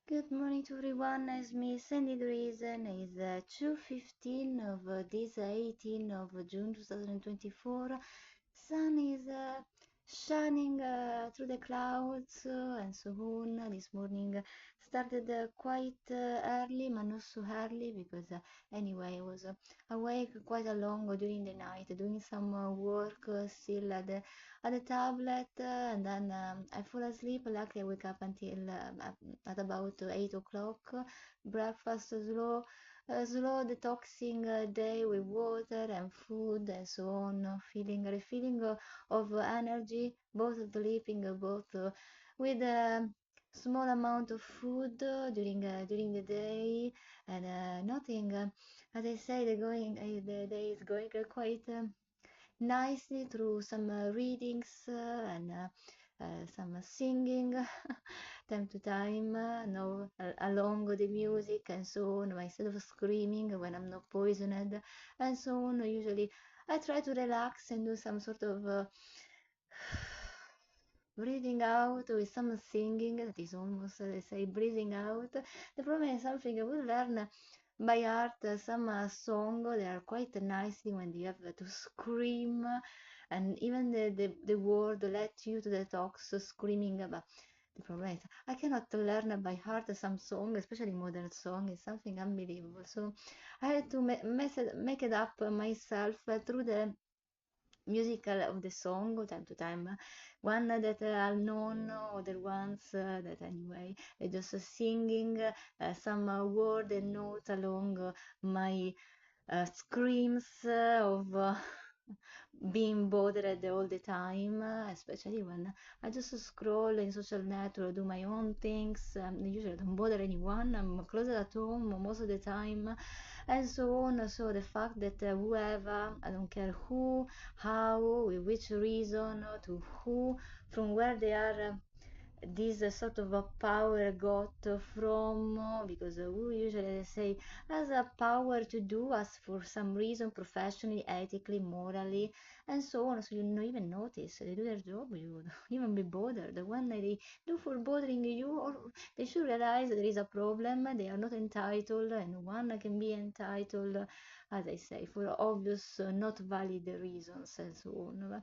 Good morning to everyone. It's me, Sandy the Reason. It's 2:15 of this 18th of June 2024. Sun is shining through the clouds and so on. This morning started quite early, but not so early because anyway I was awake quite a long during the night doing some work still at the tablet, and then I fall asleep. Luckily I wake up until at about 8 o'clock. Breakfast slow detoxing day with water and food and so on, feeling refilling of energy, both sleeping, both with a small amount of food during the day, and nothing. As I say, the day is going quite nicely through some readings some singing time to time, no, along the music and so on, instead of screaming when I'm not poisoned and so on. Usually I try to relax and do some sort of breathing out with some singing that is almost, let's say, breathing out. The problem is something I will learn by heart, some song, they are quite nicely when you have to scream, and even the word let you to the talks screaming, but the problem is I cannot learn by heart some song, especially modern song. It's something unbelievable. So I had to make it up myself through the musical of the song time to time. One that are known, other ones that anyway just singing some word and note along my screams of being bothered all the time, especially when I just scroll in social network, do my own things. Usually I don't bother anyone. I'm closer at home most of the time, and so on. So the fact that whoever, I don't care who, how, with which reason, to who, from where they are. This sort of a power got from, because we usually say has a power to do us for some reason, professionally, ethically, morally, and so on. So you don't even notice they do their job, you don't even be bothered when they do for bothering you, or they should realize there is a problem, they are not entitled, and one can be entitled, as I say, for obvious not valid reasons and so on.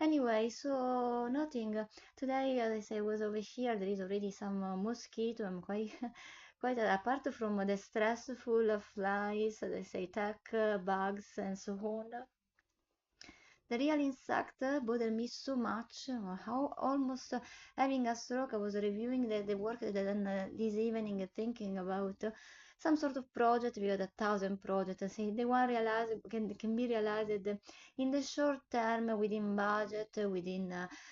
Anyway, so nothing. Today, as I say, was over here. There is already some mosquito. I'm quite, quite apart from the stressful flies, as I say, tech bugs and so on. The real insect bothered me so much, how almost having a stroke. I was reviewing the work that I done this evening, thinking about some sort of project. We had 1,000 projects. I say the one realized can be realized in the short term, within budget, within,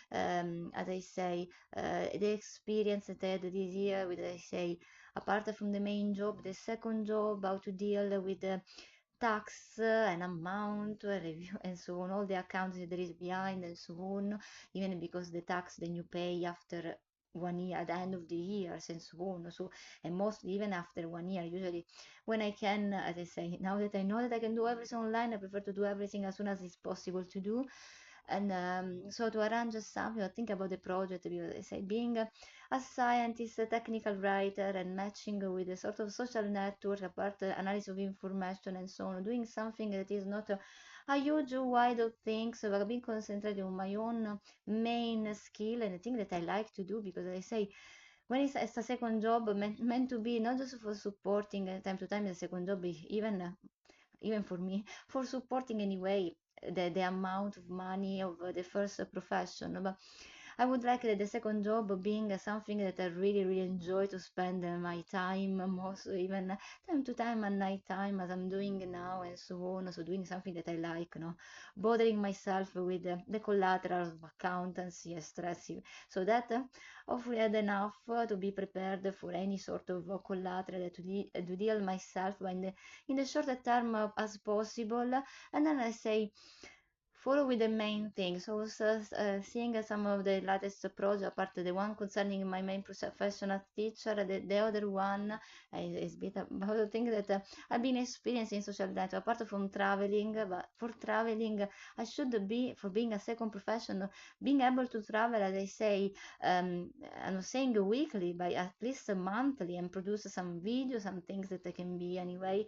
as I say, the experience that I had this year with, I say, apart from the main job, the second job, how to deal with tax and amount review and so on, all the accounts that there is behind and so on, even because the tax then you pay after 1 year at the end of the years and so on. So, and mostly even after 1 year, usually when I can, as I say, now that I know that I can do everything online, I prefer to do everything as soon as it's possible to do. And so to arrange something, or think about the project, because I say being a scientist, a technical writer, and matching with a sort of social network, apart analysis of information and so on, doing something that is not a huge wide of things, but being concentrated on my own main skill and the thing that I like to do, because I say when it's a second job meant to be not just for supporting time to time, the second job even even for me, for supporting anyway the amount of money of the first profession. But I would like the second job being something that I really, really enjoy to spend my time, most even time to time at night time, as I'm doing now and so on. So doing something that I like, no, bothering myself with the collateral of accountancy and stress. So that hopefully I had enough to be prepared for any sort of collateral to deal myself in the shorter term as possible. And then I say follow with the main things. So, seeing some of the latest project, apart the one concerning my main professional teacher, the other one is bit about the thing that I've been experiencing social network, apart from traveling. But for traveling, I should be, for being a second profession, being able to travel, as I say, I'm not saying weekly, but at least monthly, and produce some videos, some things that can be anyway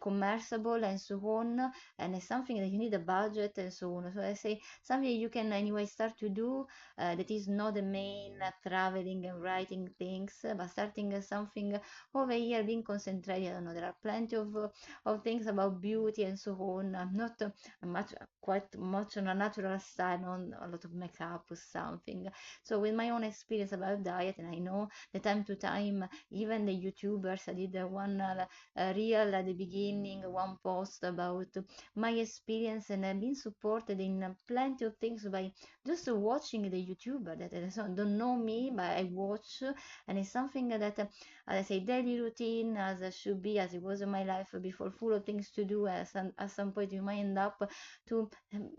commerciable and so on, and it's something that you need a budget and so on. So I say something you can anyway start to do, that is not the main traveling and writing things, but starting something over here, being concentrated. I don't know, there are plenty of things about beauty and so on. I'm not much, quite much on a natural side, on a lot of makeup or something. So with my own experience about diet, and I know the time to time, even the YouTubers, I did one reel at the beginning, one post about my experience, and I've been supported in plenty of things by just watching the YouTuber that don't know me, but I watch, and it's something that, as I say, daily routine, as it should be, as it was in my life before, full of things to do. At some point, you might end up to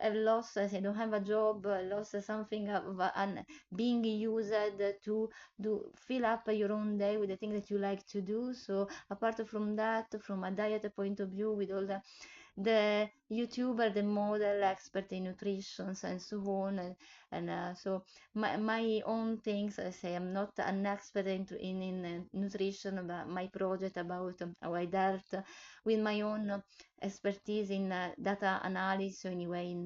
have lost, as I don't have a job, lost something of being used to do fill up your own day with the things that you like to do. So apart from that, from a diet point of view, with all the YouTuber, the model, expert in nutrition and so on, and so my own things, I say, I'm not an expert in nutrition, but my project about how I dealt with my own expertise in data analysis, so anyway,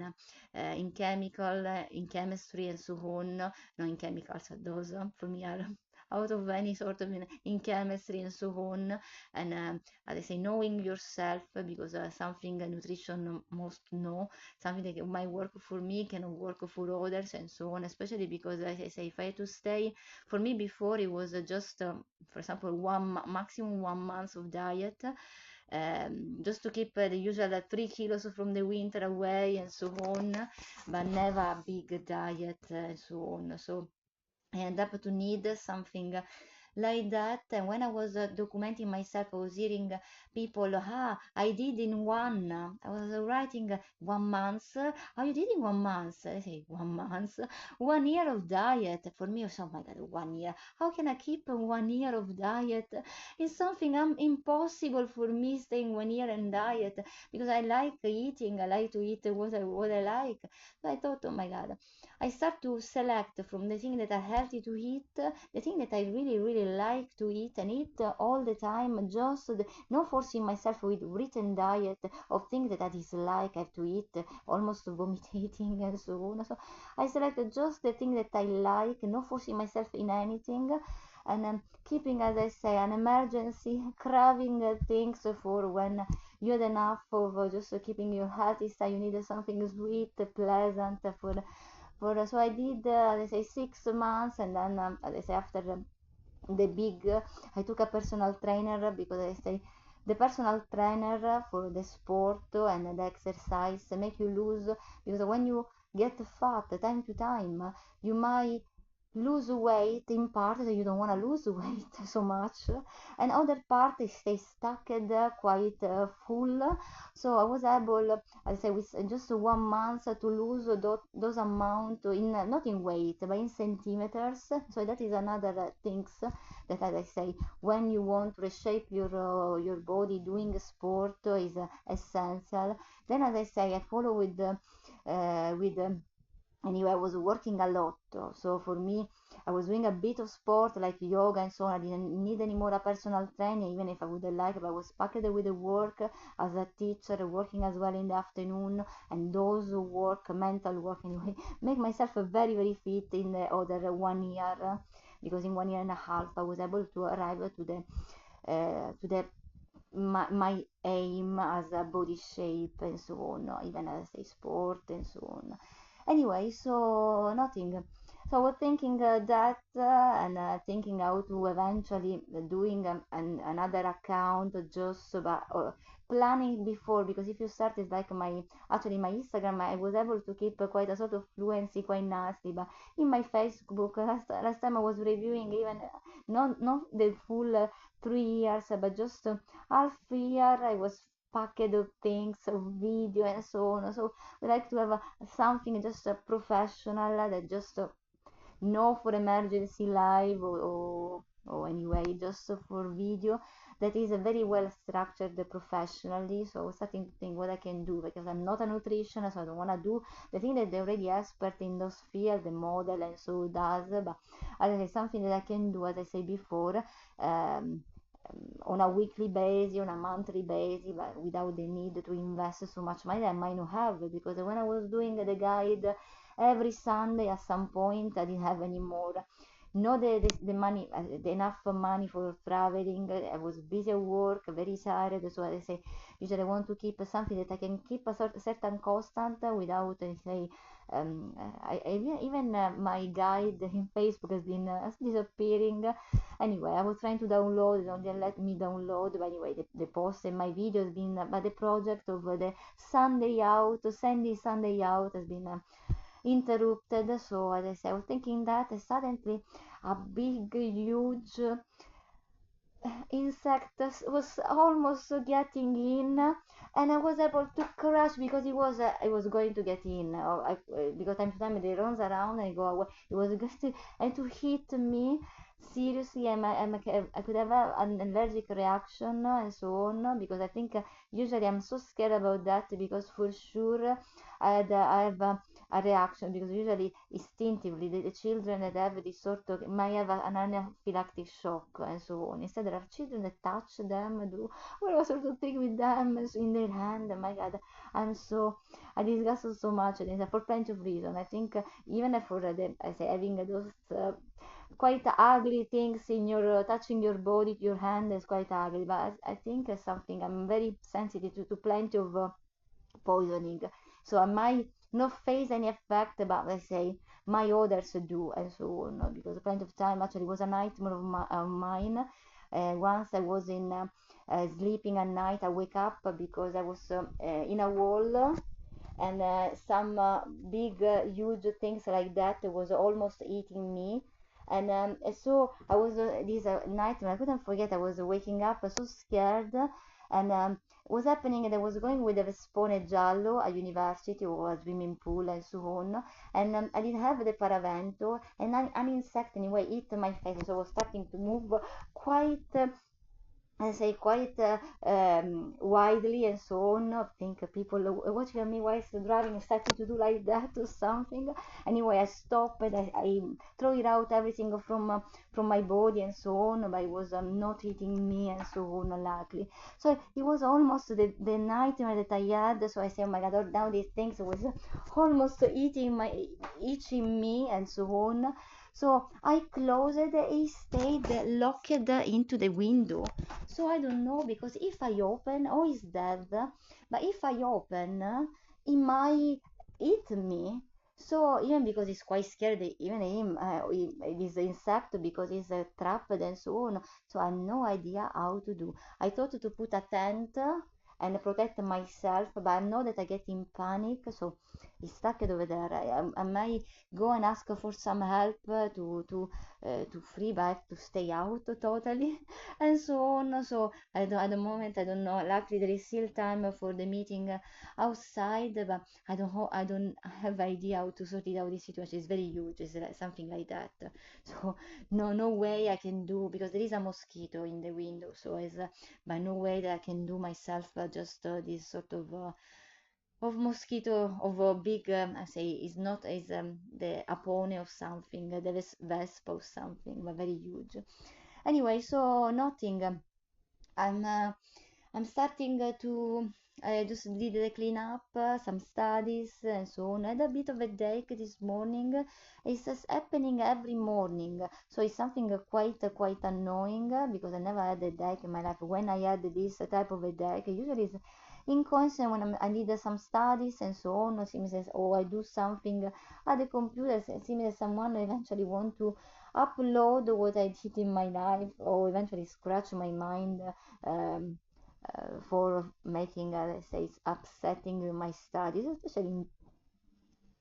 in chemical, in chemistry and so on, no, in chemicals, those for me are out of any sort of in chemistry and so on, and as I say, knowing yourself, because something nutrition must know, something that might work for me cannot work for others and so on, especially because, as I say, if I had to stay, for me before it was just, for example, maximum 1 month of diet, just to keep the usual 3 kilos from the winter away and so on, but never a big diet and so on. So I end up to need something like that. And when I was documenting myself, I was hearing people, I did in one. I was writing 1 month. How you did in 1 month? I say 1 month, 1 year of diet. For me, oh my God, 1 year. How can I keep 1 year of diet? It's something impossible for me staying 1 year in diet, because I like eating. I like to eat what I like. So I thought, oh my God, I start to select from the things that are healthy to eat, the thing that I really, really like to eat, and eat all the time, just not forcing myself with written diet of things that I dislike, I have to eat, almost vomiting and so on. So I selected just the thing that I like, not forcing myself in anything, and keeping, as I say, an emergency, craving things for when you had enough of just keeping your healthy style. You need something sweet, pleasant so I did, let's say, 6 months, and then, let's say, after the big, I took a personal trainer, because I say the personal trainer for the sport and the exercise make you lose, because when you get fat time to time, you might lose weight in part that you don't want to lose weight so much, and other part is stay stuck quite full. So I was able, I say, with just 1 month to lose those amount in not in weight but in centimeters. So that is another things that, as I say, when you want to reshape your body, doing sport is essential. Then, as I say, I follow with anyway, I was working a lot. So for me, I was doing a bit of sport like yoga and so on. I didn't need any more a personal trainer, even if I would have liked, but I was packed with the work as a teacher, working as well in the afternoon, and those work, mental work anyway, make myself very, very fit in the other 1 year, because in 1 year and a half I was able to arrive to the my aim as a body shape and so on, even as a sport and so on. Anyway, so nothing. So I was thinking that, and thinking how to eventually doing another account, just about planning before, because if you start, it's like actually my Instagram, I was able to keep quite a sort of fluency quite nicely, but in my Facebook, last time I was reviewing, even not the full 3 years, but just half year, I was packet of things, of video and so on. So we like to have something just professional that just no for emergency live or anyway just for video that is very well structured professionally. So I was starting to think what I can do, because I'm not a nutritionist, so I don't want to do the thing that they're already expert in those field, the model and so does. But as I say, something that I can do, as I say before, on a weekly basis, on a monthly basis, but without the need to invest so much money that I might not have, because when I was doing the guide every Sunday, at some point I didn't have any more, not the money, enough money for traveling. I was busy at work, very tired, so as I say, usually I want to keep something that I can keep a certain constant without, say, even my guide in Facebook has been disappearing. Anyway, I was trying to download, they don't let me download, but anyway, the post and my video has been, but the project of the Sunday out has been interrupted. So as I said, I was thinking that suddenly a big, huge insect was almost getting in, and I was able to crash because it was going to get in, because time to time it runs around and go away. It was going to, and to hit me seriously. I could have an allergic reaction and so on, because I think usually I'm so scared about that, because for sure I have a reaction, because usually instinctively the children that have this sort of might have an anaphylactic shock and so on. Instead, there are children that touch them, do all sort of thing with them in their hand. Oh my God, I discuss so much for plenty of reasons. I think even for I say, having those quite ugly things in your touching your body, your hand is quite ugly, but I think something I'm very sensitive to plenty of poisoning, so I might not face any effect, but let's say my others do and so on, because plenty of time actually was a nightmare of mine. Once I was in sleeping at night, I wake up because I was in a wall, and some big huge things like that was almost eating me. And so I was this nightmare, I couldn't forget. I was waking up so scared, and was happening, and I was going with a Vespone Giallo, a university or a swimming pool and so on, and I didn't have the paravento, and an insect anyway hit my face, so I was starting to move quite I say quite widely and so on. I think people watching at me while driving started to do like that or something. Anyway, I stopped and I throw it out everything from my body and so on, but it was not eating me and so on, luckily. So it was almost the nightmare that I had. So I say, oh my God, now these things was almost eating me and so on. So I closed it. It stayed locked into the window. So I don't know, because if I open, oh, it's dead. But if I open, it might eat me. So even because it's quite scared, even him, this insect, because it's trapped and so on. So I have no idea how to do. I thought to put a tent and protect myself, but I know that I get in panic. So it's stuck over there. I might go and ask for some help to free, but I have to stay out totally and so on. So at the moment I don't know. Luckily there is still time for the meeting outside, but I don't have idea how to sort it out. This situation is very huge. It's like something like that. So no way I can do, because there is a mosquito in the window. So it's by no way that I can do myself just this sort of mosquito of a big I say is not is the apone of something, the vespa of something, but very huge. Anyway, so nothing. I'm uh, I'm starting to. I just did the cleanup, some studies, and so on. I had a bit of a headache this morning. It's just happening every morning, so it's something quite annoying, because I never had a headache in my life. When I had this type of headache, usually it's inconscient when I did some studies and so on. It seems as oh, I do something at the computer. It seems as someone eventually want to upload what I did in my life, or eventually scratch my mind. Um, for making, let's say, it's upsetting my studies, especially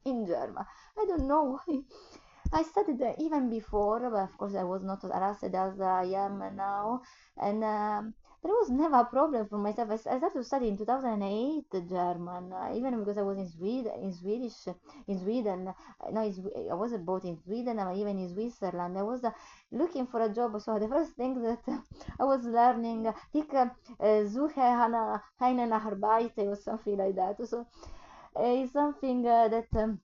in German. I don't know why. I studied even before, but of course I was not as harassed as I am now. And there was never a problem for myself. I started to study in 2008 German, even because I was in Sweden, in Swedish, in Sweden. No, I was both in Sweden and even in Switzerland. I was looking for a job, so the first thing that I was learning, Suche eine Arbeit or something like that. So it's something that.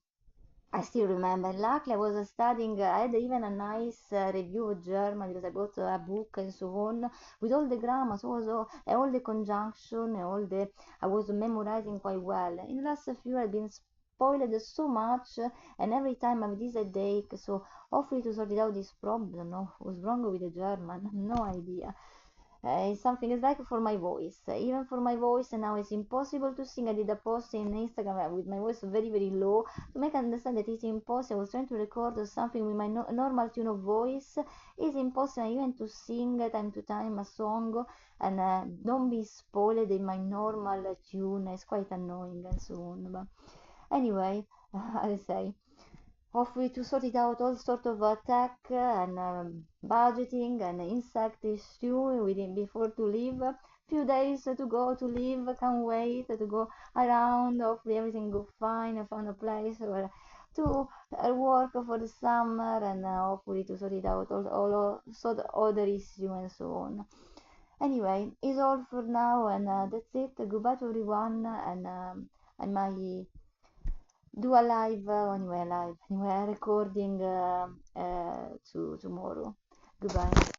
I still remember. Luckily, I was studying. I had even a nice review of German because I bought a book and so on with all the grammars, also all the conjunction, and all the. I was memorizing quite well. In the last few, I've been spoiled so much, and every time I have this headache. So hopefully to sort it out this problem. No, what's wrong with the German? No idea. It's something it's like for my voice, even for my voice, and now it's impossible to sing. I did a post in Instagram with my voice very very low to make understand that it's impossible. I was trying to record something with my normal tune of voice. It's impossible even to sing time to time a song and don't be spoiled in my normal tune. It's quite annoying and so on. But anyway, I say hopefully to sort it out all sort of tech and budgeting and insect issue within before to leave. Few days to go to leave, can't wait to go around. Hopefully everything go fine. I found a place where to work for the summer and hopefully to sort it out all sort of other issue and so on. Anyway, it's all for now and that's it. Goodbye to everyone and my do a live anyway, recording to tomorrow. Goodbye.